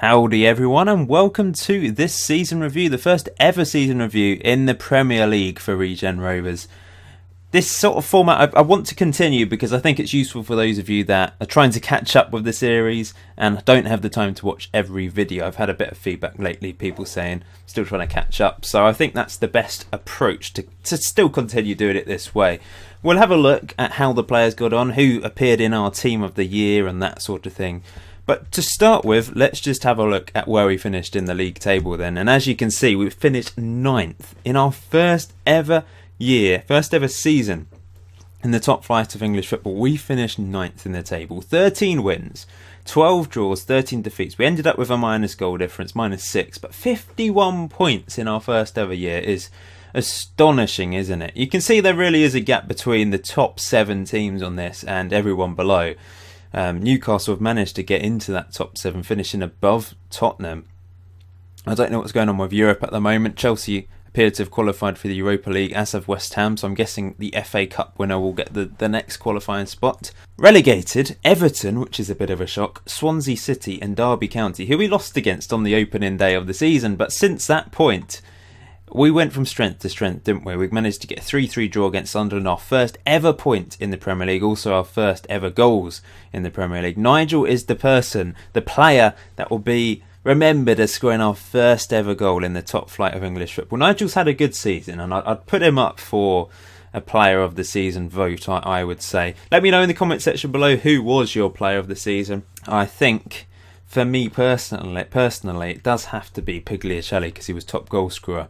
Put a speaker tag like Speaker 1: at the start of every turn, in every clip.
Speaker 1: Howdy everyone, and welcome to this season review, the first ever season review in the Premier League for Regen Rovers. This sort of format I want to continue because I think it's useful for those of you that are trying to catch up with the series and don't have the time to watch every video. I've had a bit of feedback lately, people saying still trying to catch up, so I think that's the best approach to still continue doing it this way. We'll have a look at how the players got on, who appeared in our team of the year and that sort of thing. But to start with, let's just have a look at where we finished in the league table then. And as you can see, we've finished 9th in our first ever year, first ever season in the top flight of English football. We finished 9th in the table. 13 wins, 12 draws, 13 defeats. We ended up with a minus goal difference, -6. But 51 points in our first ever year is astonishing, isn't it? You can see there really is a gap between the top 7 teams on this and everyone below. Newcastle have managed to get into that top 7, finishing above Tottenham. I don't know what's going on with Europe at the moment. Chelsea appeared to have qualified for the Europa League, as have West Ham, so I'm guessing the FA Cup winner will get the next qualifying spot. Relegated, Everton, which is a bit of a shock, Swansea City and Derby County, who we lost against on the opening day of the season, but since that point we went from strength to strength, didn't we? We managed to get a 3-3 draw against Sunderland, our first ever point in the Premier League, also our first ever goals in the Premier League. Nigel is the person, the player that will be remembered as scoring our first ever goal in the top flight of English football. Nigel's had a good season, and I'd put him up for a player of the season vote, I would say. Let me know in the comment section below who was your player of the season. I think, for me personally, it does have to be Pigliacelli because he was top goal scorer.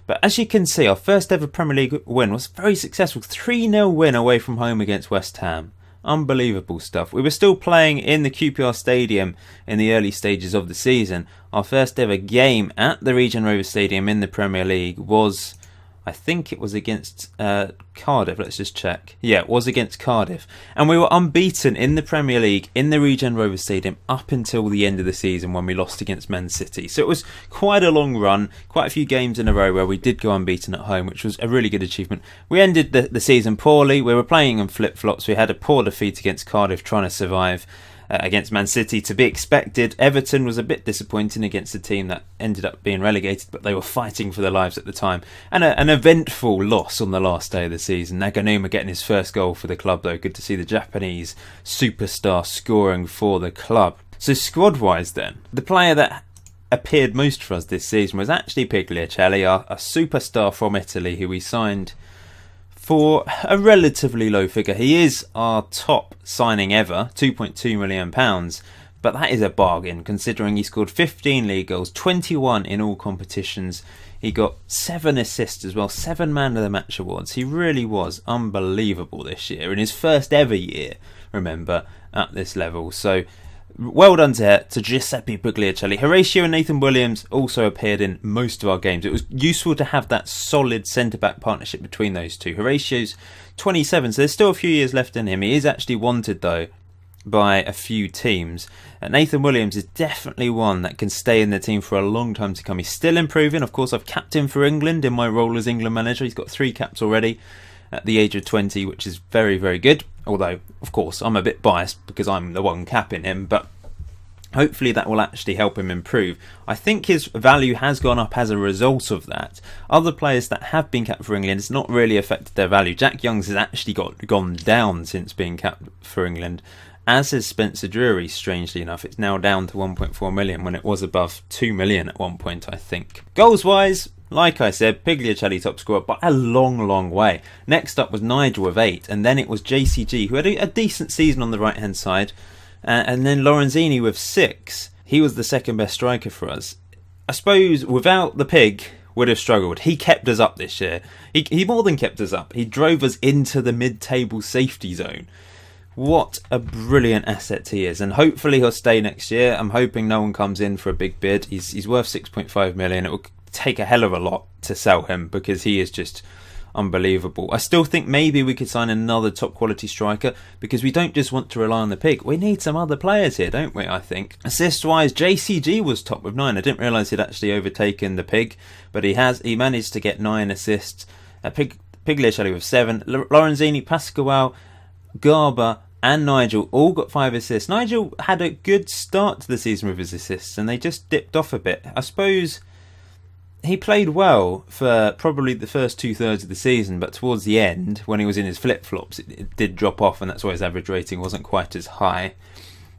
Speaker 1: But as you can see, our first ever Premier League win was very successful. 3-0 win away from home against West Ham. Unbelievable stuff. We were still playing in the QPR Stadium in the early stages of the season. Our first ever game at the Regen Rovers Stadium in the Premier League was, I think it was against Cardiff. Let's just check. Yeah, it was against Cardiff. And we were unbeaten in the Premier League in the Regen Rovers Stadium up until the end of the season when we lost against Man City. So it was quite a long run, quite a few games in a row where we did go unbeaten at home, which was a really good achievement. We ended the season poorly. We were playing in flip-flops. We had a poor defeat against Cardiff trying to survive. Against Man City, to be expected. Everton was a bit disappointing against a team that ended up being relegated, but they were fighting for their lives at the time. And an eventful loss on the last day of the season. Naganuma getting his first goal for the club though. Good to see the Japanese superstar scoring for the club. So squad-wise then, the player that appeared most for us this season was actually Pigliacelli, a superstar from Italy who we signed for a relatively low figure. He is our top signing ever, £2.2 million, but that is a bargain considering he scored 15 league goals, 21 in all competitions. He got 7 assists as well, 7 Man of the Match awards. He really was unbelievable this year, in his first ever year, remember, at this level. So well done to Giuseppe Pigliacelli. Horatio and Nathan Williams also appeared in most of our games. It was useful to have that solid centre-back partnership between those two. Horatio's 27, so there's still a few years left in him. He is actually wanted, though, by a few teams. Nathan Williams is definitely one that can stay in the team for a long time to come. He's still improving. Of course, I've capped him for England in my role as England manager. He's got 3 caps already at the age of 20, which is very, very good. Although, of course, I'm a bit biased because I'm the one capping him, but hopefully that will actually help him improve. I think his value has gone up as a result of that. Other players that have been capped for England, it's not really affected their value. Jack Young's has actually gone down since being capped for England, as has Spencer Drury, strangely enough. It's now down to 1.4 million when it was above 2 million at one point, I think. Goals-wise, like I said, Pigliacelli top scorer by a long, long way. Next up was Nigel with 8, and then it was JCG, who had a decent season on the right-hand side, and then Lorenzini with 6. He was the second best striker for us. I suppose without the pig, would have struggled. He kept us up this year. He more than kept us up. He drove us into the mid-table safety zone. What a brilliant asset he is, and hopefully he'll stay next year. I'm hoping no one comes in for a big bid. He's worth 6.5 million. It will take a hell of a lot to sell him because he is just unbelievable. I still think maybe we could sign another top quality striker because we don't just want to rely on the pig. We need some other players here, don't we, I think. Assist wise, JCG was top with 9. I didn't realise he'd actually overtaken the pig, but he managed to get 9 assists. Pigliacelli with 7. Lorenzini, Pasquale, Garber and Nigel all got 5 assists. Nigel had a good start to the season with his assists, and they just dipped off a bit. I suppose he played well for probably the first 2/3 of the season, but towards the end, when he was in his flip-flops, it did drop off, and that's why his average rating wasn't quite as high.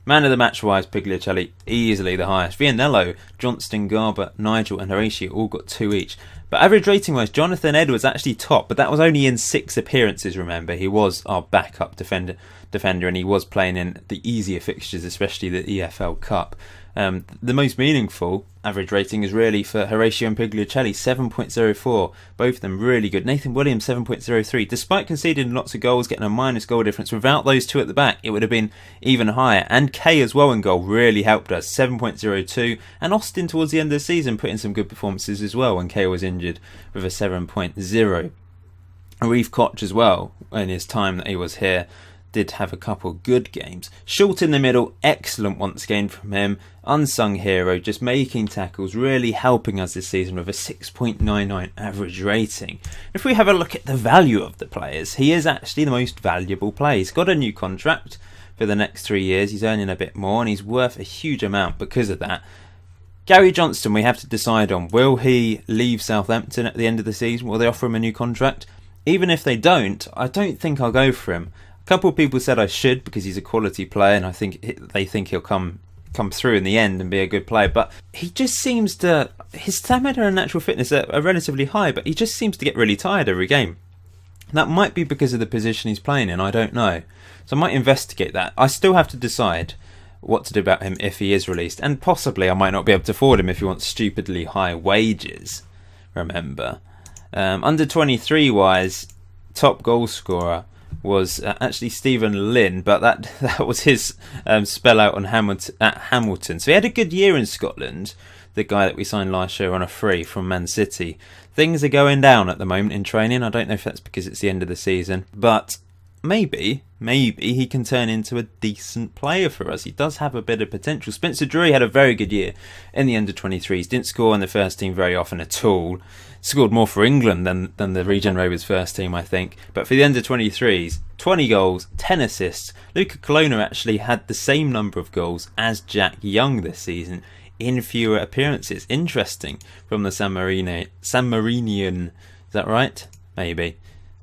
Speaker 1: Man of the match wise, Pigliuccelli easily the highest. Vianello, Johnston, Garber, Nigel and Horatio all got 2 each. But average rating wise, Jonathan Edwards actually top, but that was only in 6 appearances, remember. He was our backup defender and he was playing in the easier fixtures, especially the EFL Cup. The most meaningful average rating is really for Horatio and Pigliuccelli, 7.04. Both of them really good. Nathan Williams, 7.03. Despite conceding lots of goals, getting a minus goal difference, without those two at the back, it would have been even higher. And Kay as well in goal really helped us, 7.02. And Austin towards the end of the season put in some good performances as well when Kay was injured with a 7.0. Reeve Koch as well, in his time that he was here, did have a couple good games. Short in the middle, excellent once again from him. Unsung hero, just making tackles, really helping us this season with a 6.99 average rating. If we have a look at the value of the players, he is actually the most valuable player. He's got a new contract for the next 3 years. He's earning a bit more and he's worth a huge amount because of that. Gary Johnston, we have to decide on. Will he leave Southampton at the end of the season? Will they offer him a new contract? Even if they don't, I don't think I'll go for him. A couple of people said I should because he's a quality player and I think they think he'll come through in the end and be a good player, but he just seems to, his stamina and natural fitness are relatively high, but he just seems to get really tired every game. That might be because of the position he's playing in, I don't know. So I might investigate that. I still have to decide what to do about him if he is released, and possibly I might not be able to afford him if he wants stupidly high wages, remember. Under 23 wise, top goal scorer was actually Stephen Lynn, but that was his spell out on Hamilton. So he had a good year in Scotland, the guy that we signed last year on a free from Man City. Things are going down at the moment in training. I don't know if that's because it's the end of the season, but maybe he can turn into a decent player for us. He does have a bit of potential. Spencer Drury had a very good year in the under-23s. Didn't score in the first team very often at all. Scored more for England than the Regen Rovers first team, I think. But for the under-23s, 20 goals, 10 assists. Luca Colonna actually had the same number of goals as Jack Young this season in fewer appearances. Interesting from the San Marinian. Is that right? Maybe.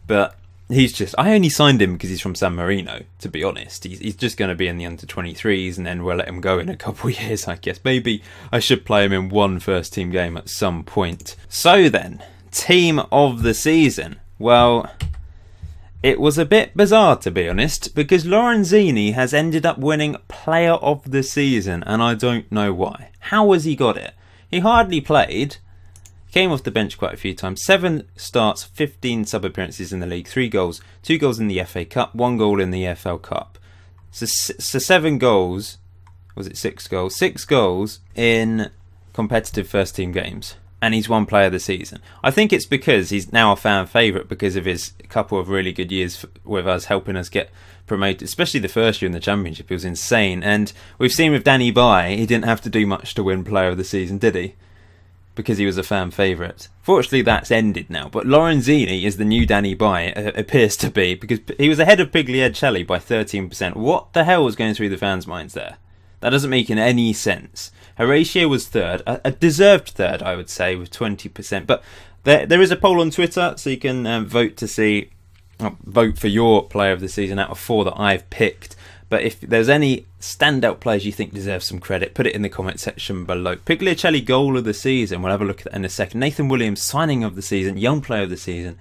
Speaker 1: But he's just, I only signed him because he's from San Marino, to be honest. He's just going to be in the under-23s and then we'll let him go in a couple of years, I guess. Maybe I should play him in one first team game at some point. So then, team of the season. Well, it was a bit bizarre, to be honest, because Lorenzini has ended up winning player of the season and I don't know why. How has he got it? He hardly played. Came off the bench quite a few times. 7 starts, 15 sub-appearances in the league, 3 goals, 2 goals in the FA Cup, 1 goal in the EFL Cup. So 7 goals, was it 6 goals? 6 goals in competitive first team games. And he's won player of the season. I think it's because he's now a fan favourite because of his couple of really good years with us, helping us get promoted, especially the first year in the Championship. It was insane. And we've seen with Danny Bye, he didn't have to do much to win player of the season, did he? Because he was a fan favourite. Fortunately, that's ended now. But Lorenzini is the new Danny Bye, appears to be, because he was ahead of Pigliuccelli by 13%. What the hell was going through the fans' minds there? That doesn't make any sense. Horatio was third, a deserved third, I would say, with 20%. But there is a poll on Twitter, so you can vote for your player of the season out of 4 that I've picked. But if there's any standout players you think deserve some credit, put it in the comment section below. Pigliuccelli goal of the season, we'll have a look at that in a second. Nathan Williams signing of the season, young player of the season.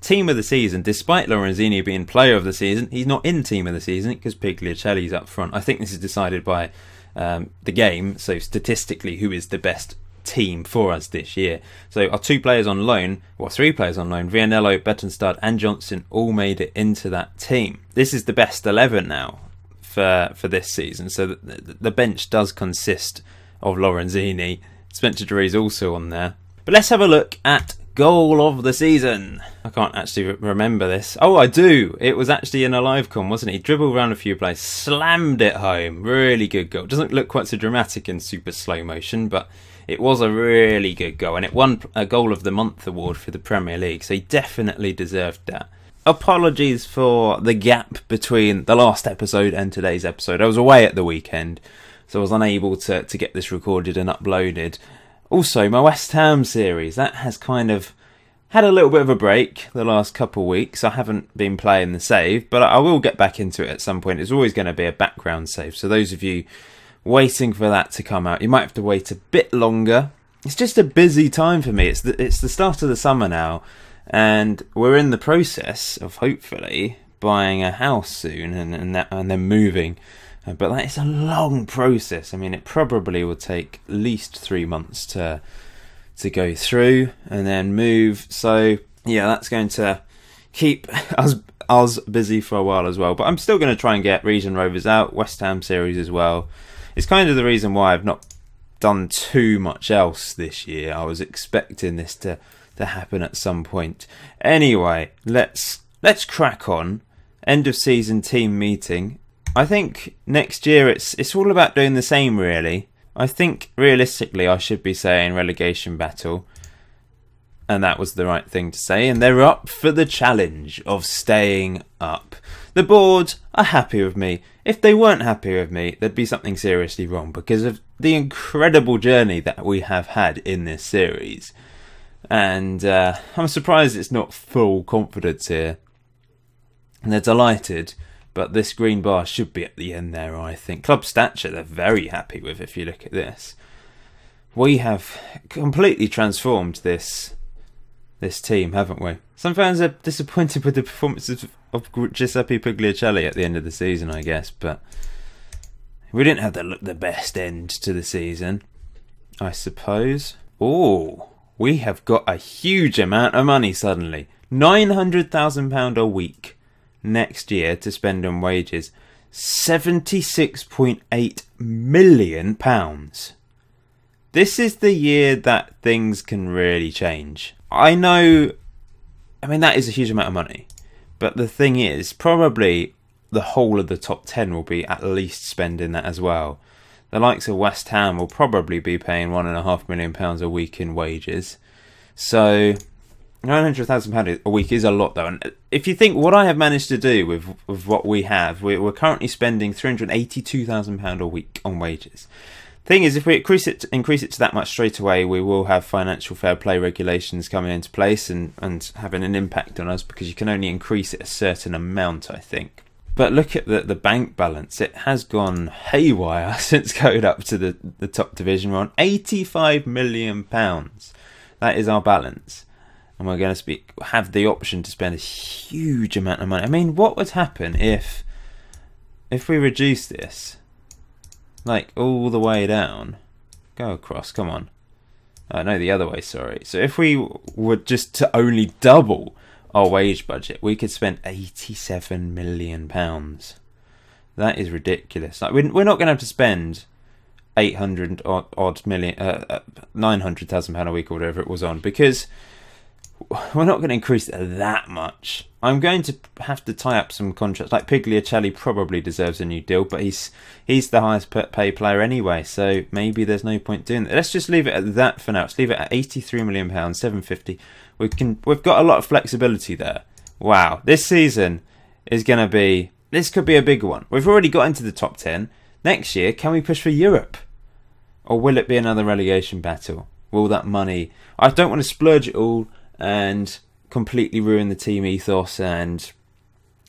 Speaker 1: Team of the season, despite Lorenzini being player of the season, he's not in team of the season because Pigliuccelli's up front. I think this is decided by the game, so statistically who is the best team for us this year. So our 2 players on loan, or 3 players on loan, Vianello, Bettenstad and Johnson all made it into that team. This is the best 11 now for this season, so the bench does consist of Lorenzini. Spencer Drury's also on there. But let's have a look at goal of the season. I can't actually remember this. Oh, I do. It was actually in a live con, wasn't it? He dribbled around a few plays, slammed it home. Really good goal. Doesn't look quite so dramatic in super slow motion, but it was a really good goal, and it won a Goal of the Month award for the Premier League, so he definitely deserved that. apologies for the gap between the last episode and today's episode. I was away at the weekend, so I was unable to get this recorded and uploaded. Also, my West Ham series, that has kind of had a little bit of a break the last couple of weeks. I haven't been playing the save, but I will get back into it at some point. It's always going to be a background save, so those of you waiting for that to come out, you might have to wait a bit longer. It's just a busy time for me. It's the start of the summer now, and we're in the process of hopefully buying a house soon and then moving. But that is a long process. I mean, it probably will take at least 3 months to go through and then move. So yeah, that's going to keep us busy for a while as well. But I'm still going to try and get Regen Rovers out, West Ham series as well. It's kind of the reason why I've not done too much else this year. I was expecting this to happen at some point. Anyway, let's crack on. End of season team meeting. I think next year it's all about doing the same, really. I think realistically I should be saying relegation battle, and that was the right thing to say, and they're up for the challenge of staying up. The board are happy with me. If they weren't happy with me, there'd be something seriously wrong because of the incredible journey that we have had in this series. And I'm surprised it's not full confidence here. And they're delighted, but this green bar should be at the end there, I think. Club stature, they're very happy with, if you look at this. We have completely transformed this team, haven't we? Some fans are disappointed with the performances of Giuseppe Pugliacelli at the end of the season, I guess, but we didn't have the best end to the season, I suppose. Oh, we have got a huge amount of money suddenly. £900,000 a week next year to spend on wages. £76.8 million. This is the year that things can really change. I know, I mean, that is a huge amount of money. But the thing is, probably the whole of the top 10 will be at least spending that as well. The likes of West Ham will probably be paying £1.5 million a week in wages. So £900,000 a week is a lot, though. And if you think what I have managed to do with what we have, we're currently spending £382,000 a week on wages. Thing is, if we increase it to that much straight away, we will have financial fair play regulations coming into place and having an impact on us, because you can only increase it a certain amount, I think. But look at the bank balance. It has gone haywire since going up to the top division. We're on £85 million. That is our balance. And we're going to have the option to spend a huge amount of money. I mean, what would happen if we reduce this? Like, all the way down. Go across, come on. No, the other way, sorry. So if we were just to only double our wage budget, we could spend £87 million. That is ridiculous. Like, we're not going to have to spend £900,000 a week or whatever it was on, because we're not going to increase it that much. I'm going to have to tie up some contracts. Like Pugliacelli probably deserves a new deal, but he's the highest paid player anyway, so maybe there's no point doing that. Let's just leave it at that for now. Let's leave it at £83 million, £750. We've got a lot of flexibility there. Wow, this season is going to be... This could be a big one. We've already got into the top 10. Next year, can we push for Europe? Or will it be another relegation battle? Will that money... I don't want to splurge it all and completely ruin the team ethos and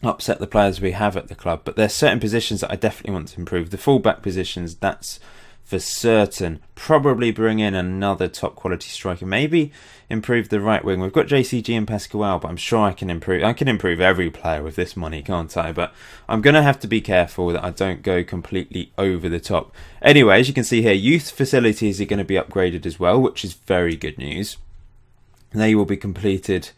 Speaker 1: upset the players we have at the club, but there's certain positions that I definitely want to improve. The full-back positions, that's for certain. Probably bring in another top quality striker. Maybe improve the right wing. We've got JCG and Pascual, but I'm sure I can improve every player with this money, can't I? But I'm going to have to be careful that I don't go completely over the top. Anyway, as you can see here, youth facilities are going to be upgraded as well, which is very good news. They will be completed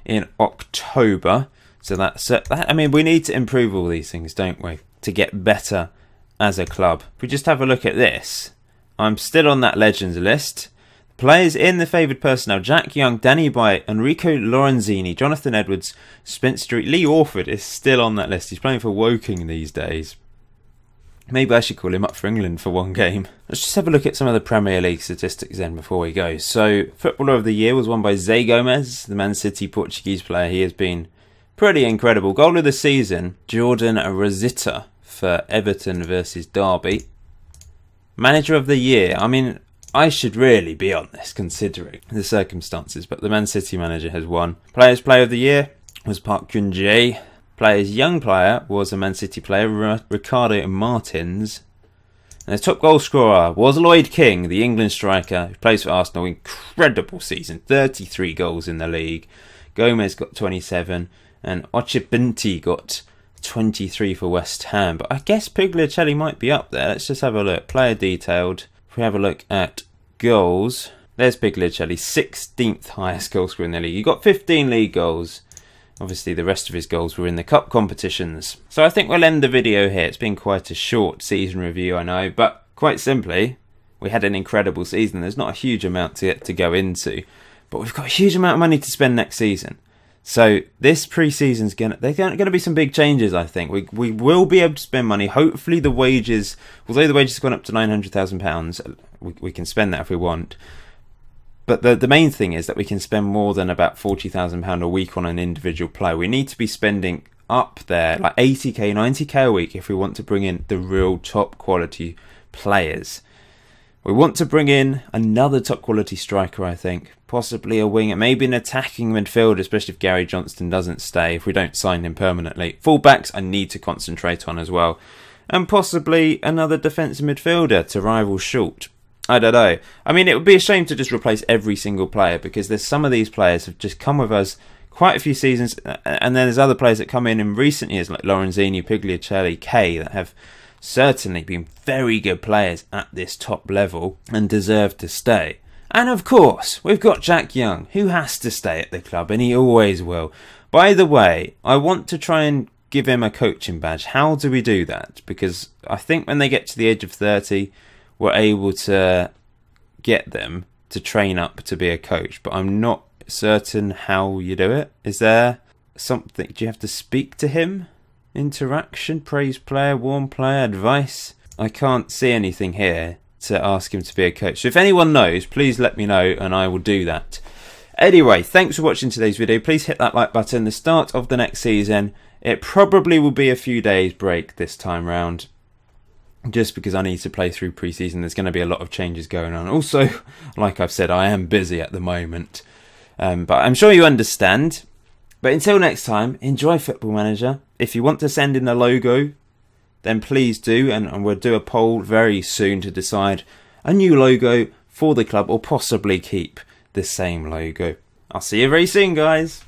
Speaker 1: in October. So I mean, we need to improve all these things, don't we, to get better as a club. If we just have a look at this, I'm still on that Legends list. Players in the favoured personnel: Jack Young, Danny Byte, Enrico Lorenzini, Jonathan Edwards, Spencer, Lee Orford is still on that list. He's playing for Woking these days. Maybe I should call him up for England for one game. Let's just have a look at some of the Premier League statistics then before we go. So, Footballer of the Year was won by Zé Gomes, the Man City Portuguese player. He has been Pretty incredible. Goal of the season, Jordan Rosita for Everton versus Derby. Manager of the year, I mean, I should really be on this considering the circumstances, but the Man City manager has won. Players Player of the Year was Park Geun-jae. Players Young Player was a Man City player, Ricardo Martins. And the top goal scorer was Lloyd King, the England striker who plays for Arsenal. Incredible season, 33 goals in the league. Gomez got 27 and Ochebinti got 23 for West Ham. But I guess Pugliacelli might be up there. Let's just have a look. Player detailed. If we have a look at goals, there's Pugliacelli, 16th highest goal scorer in the league. He got 15 league goals. Obviously, the rest of his goals were in the cup competitions. So I think we'll end the video here. It's been quite a short season review, I know. But quite simply, we had an incredible season. There's not a huge amount to go into. But we've got a huge amount of money to spend next season. So this pre-season's there's going to be some big changes, I think. We will be able to spend money. Hopefully the wages, although the wages have gone up to £900,000, we can spend that if we want. But the main thing is that we can spend more than about £40,000 a week on an individual player. We need to be spending up there, like 80k, 90k a week if we want to bring in the real top quality players. We want to bring in another top quality striker, I think. Possibly a winger, maybe an attacking midfielder, especially if Gary Johnston doesn't stay, if we don't sign him permanently. Fullbacks I need to concentrate on as well. And possibly another defensive midfielder to rival Schultz. I don't know. I mean, it would be a shame to just replace every single player because there's some of these players have just come with us quite a few seasons. And then there's other players that come in recent years like Lorenzini, Pugliacelli, Kay that have certainly been very good players at this top level and deserve to stay. And of course, we've got Jack Young, who has to stay at the club, and he always will. By the way, I want to try and give him a coaching badge. How do we do that? Because I think when they get to the age of 30, we're able to get them to train up to be a coach. But I'm not certain how you do it. Is there something? Do you have to speak to him? Interaction, praise player, warm player, advice? I can't see anything here to ask him to be a coach. So if anyone knows, please let me know and I will do that. Anyway, thanks for watching today's video. Please hit that like button. The start of the next season. It probably will be a few days break this time round. Just because I need to play through pre-season. There's going to be a lot of changes going on. Also, like I've said, I am busy at the moment. But I'm sure you understand. But until next time, enjoy Football Manager. If you want to send in a logo, then please do, and we'll do a poll very soon to decide a new logo for the club or possibly keep the same logo. I'll see you very soon, guys.